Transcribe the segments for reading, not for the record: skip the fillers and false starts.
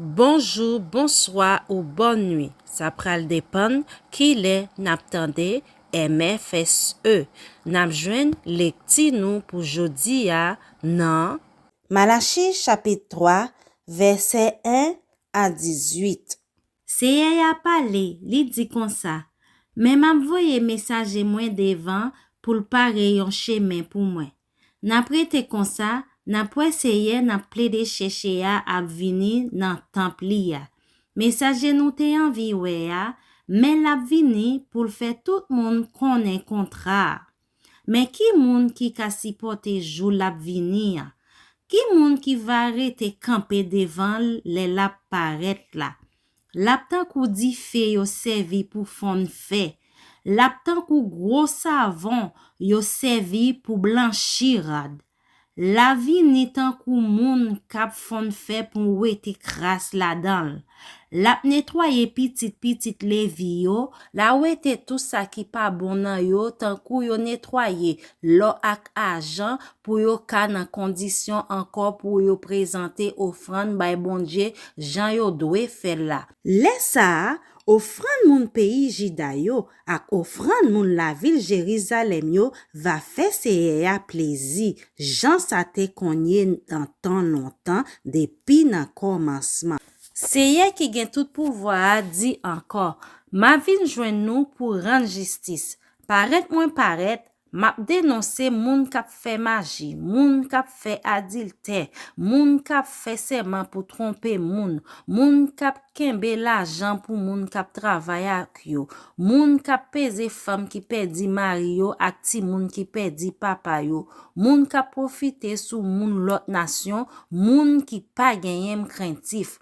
Bonjour, bonsoir ou bonne nuit. Ça pral dépend qui les n'attendez MFSE. N'a joindre les petits nous pour jodi à nan. Malachie chapitre 3, verset 1 à 18. Seye a pale, li di kon sa. Men map voye mesaje mwen devan pou l'pare yon chemin pou mwen. N'a prete kon sa, n'a preseye n'a ple de cheche ya ap vini nan temple li ya. Mesaje nou te anvi we ya, men l'ap vini pou l'fe tout moun konen kontra. Men ki moun ki ka sipote jou l'ap vini ya? Ki moun ki va rete kampe devan le lap paret la? Lap tan kou di fe yo servi pou fon fe. Lap tan kou gros savon yo servi pou blanchirad. La vi ni tan kou moun kap fon fe pou wete kras la dan. Lap netwaye pitit levi yo, la wete tout sa ki pa bonan yo tan kou yo netwaye lo ak ajan pou yo ka nan kondisyon ankor pou yo prezante ofrande bay bonje jan yo dwe fe la. Lesa, offrande moun pays Jida yo ak offrande moun la ville Jérusalem yo va fe seye ya plezi. Jan sa te konye nan tan longtemps depi nan komansman. Seye ki gen tout pouvoir di ankor, ma vin jwen nou pou rendre justice. Paret mwen paret, map denonse moun kap fe magie, moun kap fe adilte, moun kap fe seman pou trompe moun kap kembe l'argent pou moun kap travay ak yo, moun kap peze femme ki pedi mari yo ak ti moun ki pedi papa yo, moun kap profite sou moun lot nation, moun ki pa genyem krentif.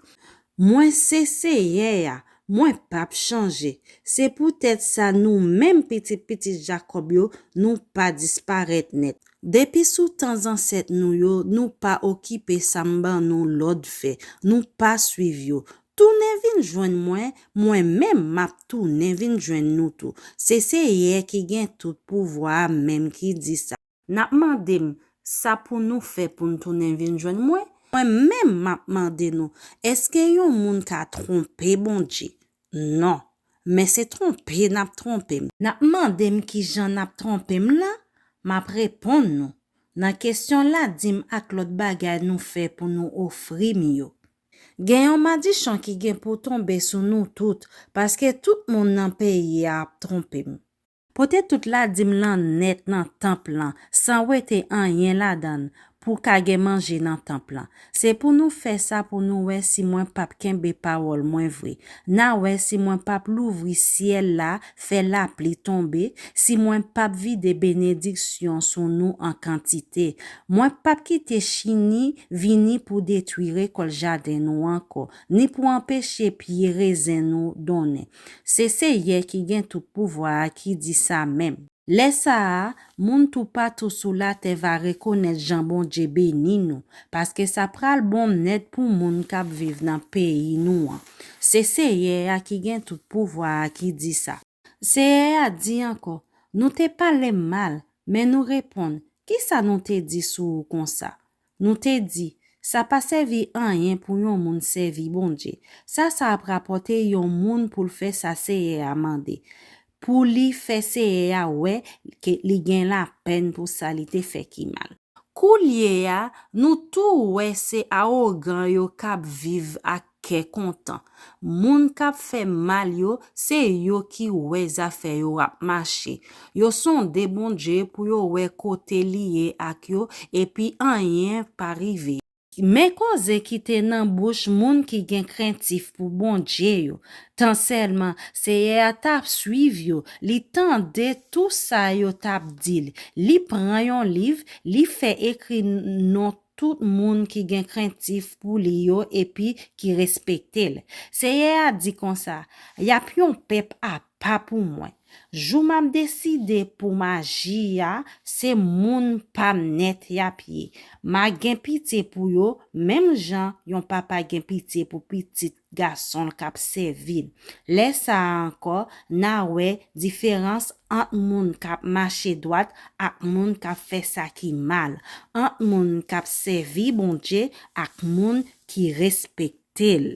Mwen se seye ya, mwen pap chanje. Se pou tèt sa nou même petit Jacob yo, nou pa disparet net. Depi sou tan anset nou yo, nou pa okipe samban nou lod fe, nou pa suiv yo. Tounen vin jwen mwen même map tounen vin jwen nou tou. Se seye ki gen tout pouvoi même ki di sa. Nap mandem, sa pou nou fe pou nou tounen vin jwen mwen? Mwen même map mande nou, eske yon moun ka trompe bon Dieu? Non, mais se trompe nap trompe. Nap mandem ki jan nap trompe la? Map repon nou. Nan kesyon la dim ak lot bagay nou fe pou nou ofri mi yo. Gen yon madichon ki gen pou tombe sou nou tout, paske tout moun nan peyi ap trompe m. Pote tout la dim lan net nan temple lan, san wete anyen la dan, pou kage manje nan temple lan. Se pou nou fe sa pou nou we si mwen pap kenbe parol mwen vre. Na we si mwen pap louvri ciel la, fe la pli tombe, si mwen pap vide benediksyon sou nou an kantite. Mwen pap kite chini vini pou detwire kol jaden nou anko, ni pou empeshe piye rezen nou donen. Se seye ki gen tout pouvoi ki di sa mem. Lesa, moun tou patou sou la te va rekonet jambon djebe ni nou, paske sa pral bon net pou moun kap viv nan peyi nou an. Se seye a ki gen tout pouvoi ki di sa. Seye a di anko, nou te pale mal, men nou repon, ki sa nou te di sou kon sa? Nou te di, sa pa servi anyen pou yon moun servi bon Dje. Sa ap rapote yon moun pou l'fe sa seye a mande. Pou li fe seye ya we, ke li gen la pen pou sa li te fe ki mal. Kou liye ya, nou tou we se aogan yo kap viv ak ke kontan. Moun kap fe mal yo, se yo ki we zafè yo ap mache. Yo son de bon Dje pou yo we kote liye ak yo, epi anyen pa rive. Men koze ki te nan bouche moun ki gen krentif pou bon Dje yo. Tan selman, seye a tap suiv yo, li tende tout sa yo tap dil. Li pran yon liv, li fe ekri non tout moun ki gen krentif pou li yo epi ki respekte l. Seye a di kon sa, yap yon pep a pa pou mwen. Jou m'am deside pou maji ya, se moun pam net yap ye. Ma gen pitié pou yo, même jan yon papa gen pitié pou petit garçon kap servil. Lesa anko, na we diferans ant moun kap mache droit ak moun kap fe sa ki mal. Ant moun kap servi bon Dje ak moun ki respekte l.